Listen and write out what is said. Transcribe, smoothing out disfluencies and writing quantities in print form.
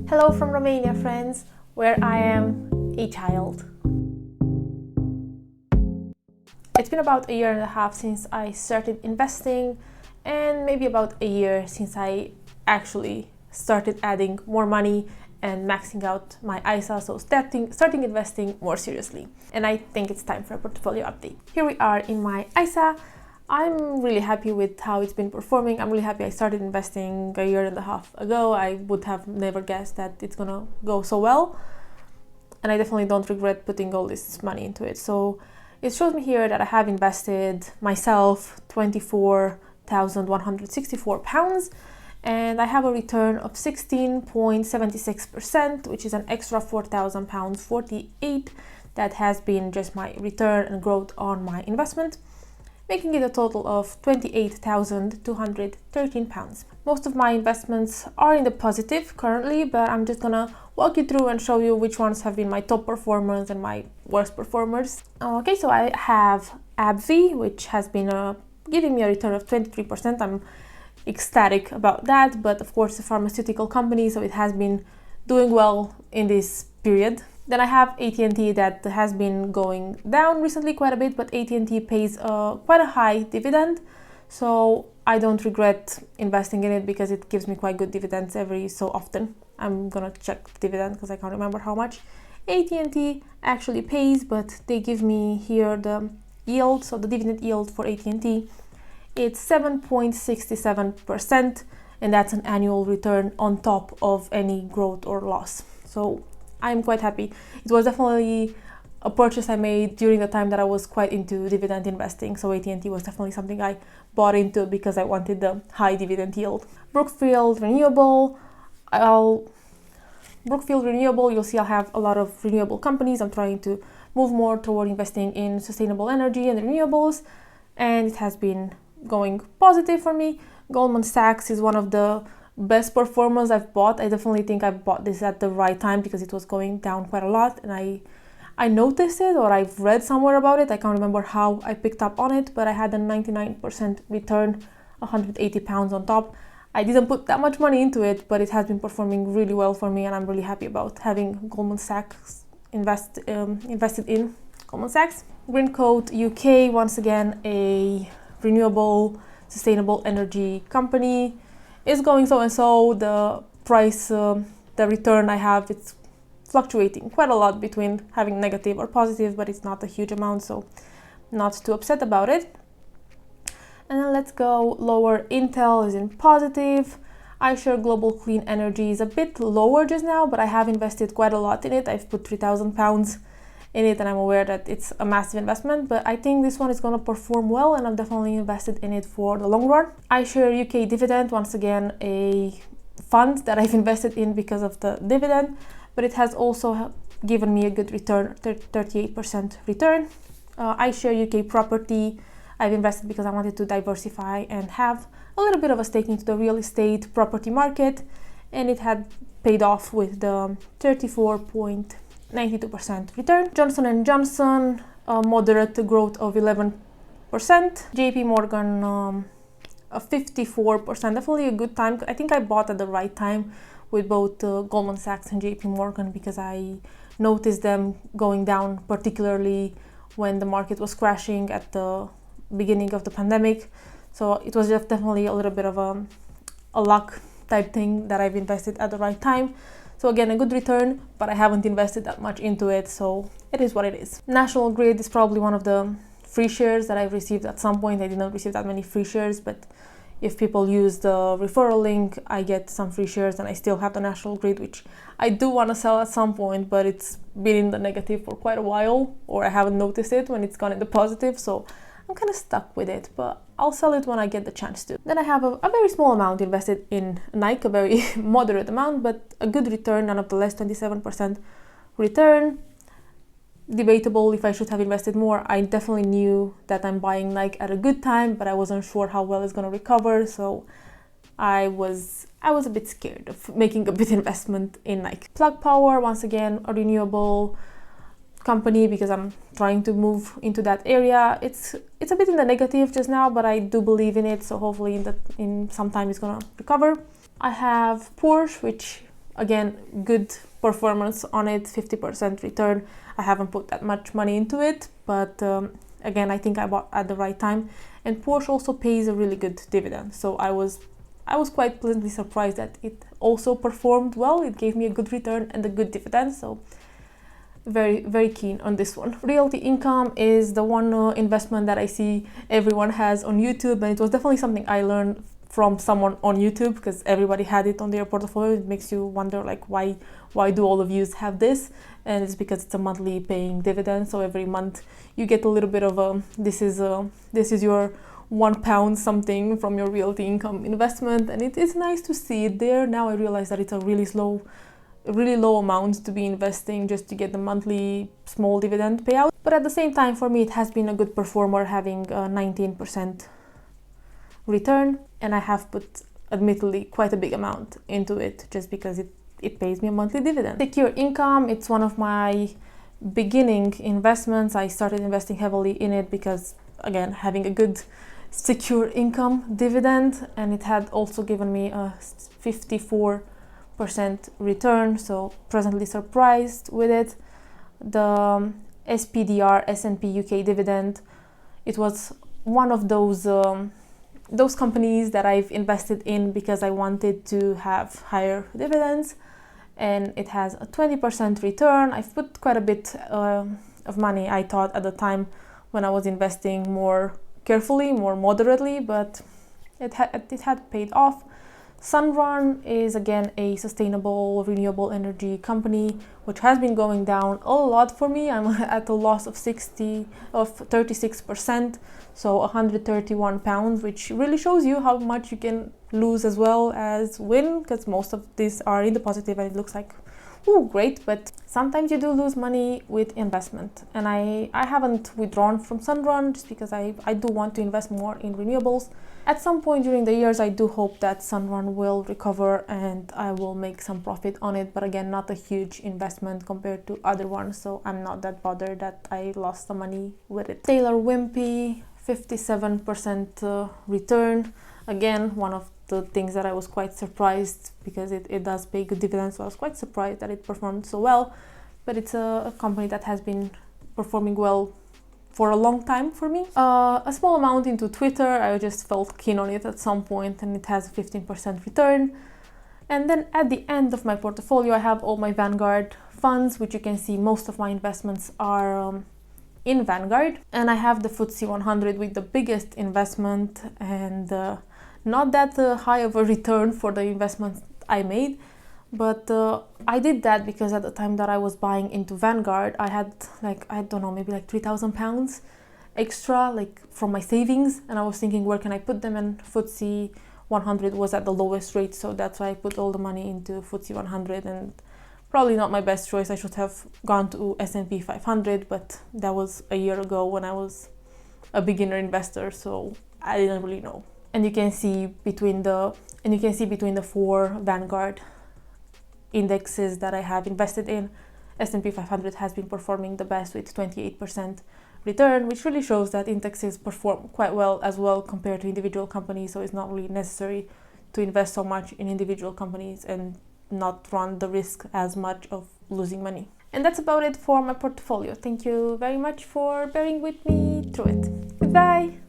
Hello from Romania, friends, where I am a child. It's been about a year and a half since I started investing, and maybe about a year since I actually started adding more money and maxing out my ISA, so starting investing more seriously. And I think it's time for a portfolio update. Here we are in my ISA. I'm really happy with how it's been performing. I'm really happy I started investing a year and a half ago. I would have never guessed that it's gonna go so well. And I definitely don't regret putting all this money into it. So it shows me here that I have invested myself £24,164, and I have a return of 16.76%, which is an extra £4,000.48 that has been just my return and growth on my investment, making it a total of £28,213. Most of my investments are in the positive currently, but I'm just gonna walk you through and show you which ones have been my top performers and my worst performers. Okay, so I have AbbVie, which has been giving me a return of 23%. I'm ecstatic about that, but of course, a pharmaceutical company, so it has been doing well in this period. Then I have AT&T that has been going down recently quite a bit, but AT&T pays quite a high dividend, so I don't regret investing in it because it gives me quite good dividends every so often. I'm gonna check the dividend because I can't remember how much AT&T actually pays, but they give me here the yield, so the dividend yield for AT&T, it's 7.67%, and that's an annual return on top of any growth or loss. So I'm quite happy. It was definitely a purchase I made during the time that I was quite into dividend investing, so AT&T was definitely something I bought into because I wanted the high dividend yield. Brookfield Renewable, you'll see I have a lot of renewable companies. I'm trying to move more toward investing in sustainable energy and renewables, and it has been going positive for me. Goldman Sachs is one of the best performers I've bought. I definitely think I bought this at the right time because it was going down quite a lot, and I noticed it, or I've read somewhere about it. I can't remember how I picked up on it, but I had a 99% return, £180 on top. I didn't put that much money into it, but it has been performing really well for me, and I'm really happy about having Goldman Sachs invested in Goldman Sachs. Greencoat UK, once again a renewable, sustainable energy company, is going so and so. The price, the return I have, it's fluctuating quite a lot between having negative or positive, but it's not a huge amount, so not too upset about it. And then let's go lower. Intel is in positive. iShare Global Clean Energy is a bit lower just now, but I have invested quite a lot in it. I've put £3,000 in it, and I'm aware that it's a massive investment, but I think this one is going to perform well, and I'm definitely invested in it for the long run. iShare UK Dividend, once again a fund that I've invested in because of the dividend, but it has also given me a good return, 38% return. iShare UK Property, I've invested because I wanted to diversify and have a little bit of a stake into the real estate property market, and it had paid off with the 34.92% return. Johnson & Johnson, a moderate growth of 11%. JP Morgan, a 54%, definitely a good time. I think I bought at the right time with both Goldman Sachs and JP Morgan because I noticed them going down, particularly when the market was crashing at the beginning of the pandemic. So it was just definitely a little bit of a luck type thing that I've invested at the right time. So again, a good return, but I haven't invested that much into it, so it is what it is. National Grid is probably one of the free shares that I've received at some point. I did not receive that many free shares, but if people use the referral link, I get some free shares, and I still have the National Grid, which I do want to sell at some point, but it's been in the negative for quite a while, or I haven't noticed it when it's gone in the positive, so I'm kind of stuck with it, but I'll sell it when I get the chance to. Then I have a very small amount invested in Nike, a very moderate amount, but a good return, nonetheless, 27% return. Debatable if I should have invested more. I definitely knew that I'm buying Nike at a good time, but I wasn't sure how well it's going to recover, so I was a bit scared of making a big investment in Nike. Plug Power, once again, a renewable company because I'm trying to move into that area. It's a bit in the negative just now, but I do believe in it, so hopefully in some time it's gonna recover. I have Porsche, which again, good performance on it, 50% return. I haven't put that much money into it, but again, I think I bought at the right time. And Porsche also pays a really good dividend, so I was quite pleasantly surprised that it also performed well. It gave me a good return and a good dividend, so very, very keen on this one. Realty income is the one investment that I see everyone has on YouTube, and it was definitely something I learned from someone on YouTube, because everybody had it on their portfolio. It makes you wonder, like, why do all of you have this? And it's because it's a monthly paying dividend, so every month you get a little bit of a this is your £1 something from your realty income investment, and it is nice to see it there. Now I realize that it's a really low amount to be investing just to get the monthly small dividend payout. But at the same time, for me, it has been a good performer, having a 19% return, and I have put, admittedly, quite a big amount into it just because it pays me a monthly dividend. Secure income, it's one of my beginning investments. I started investing heavily in it because, again, having a good secure income dividend, and it had also given me a 54% return, so presently surprised with it. The SPDR S&P UK dividend, it was one of those companies that I've invested in because I wanted to have higher dividends, and it has a 20% return. I've put quite a bit of money, I thought, at the time when I was investing more carefully, more moderately, but it had paid off. Sunrun is again a sustainable renewable energy company which has been going down a lot for me. I'm at a loss of 36%, so £131, which really shows you how much you can lose as well as win, because most of these are in the positive and it looks like, ooh, great, but sometimes you do lose money with investment. And I haven't withdrawn from Sunrun just because I do want to invest more in renewables. At some point during the years, I do hope that Sunrun will recover and I will make some profit on it, but again, not a huge investment compared to other ones, so I'm not that bothered that I lost the money with it. Taylor Wimpey, 57% return. Again, one of the things that I was quite surprised, because it does pay good dividends, so I was quite surprised that it performed so well. But it's a company that has been performing well for a long time for me. A small amount into Twitter, I just felt keen on it at some point, and it has a 15% return. And then at the end of my portfolio, I have all my Vanguard funds, which you can see most of my investments are in Vanguard. And I have the FTSE 100 with the biggest investment, and not that high of a return for the investment I made, but I did that because at the time that I was buying into Vanguard, I had like, I don't know, maybe like £3,000 extra, like from my savings, and I was thinking, where can I put them? And FTSE 100 was at the lowest rate, so that's why I put all the money into FTSE 100, and probably not my best choice. I should have gone to S&P 500, but that was a year ago when I was a beginner investor, so I didn't really know. And you can see between the four Vanguard indexes that I have invested in, S&P 500 has been performing the best with 28% return, which really shows that indexes perform quite well as well compared to individual companies, so it's not really necessary to invest so much in individual companies and not run the risk as much of losing money. And that's about it for my portfolio. Thank you very much for bearing with me through it. Goodbye!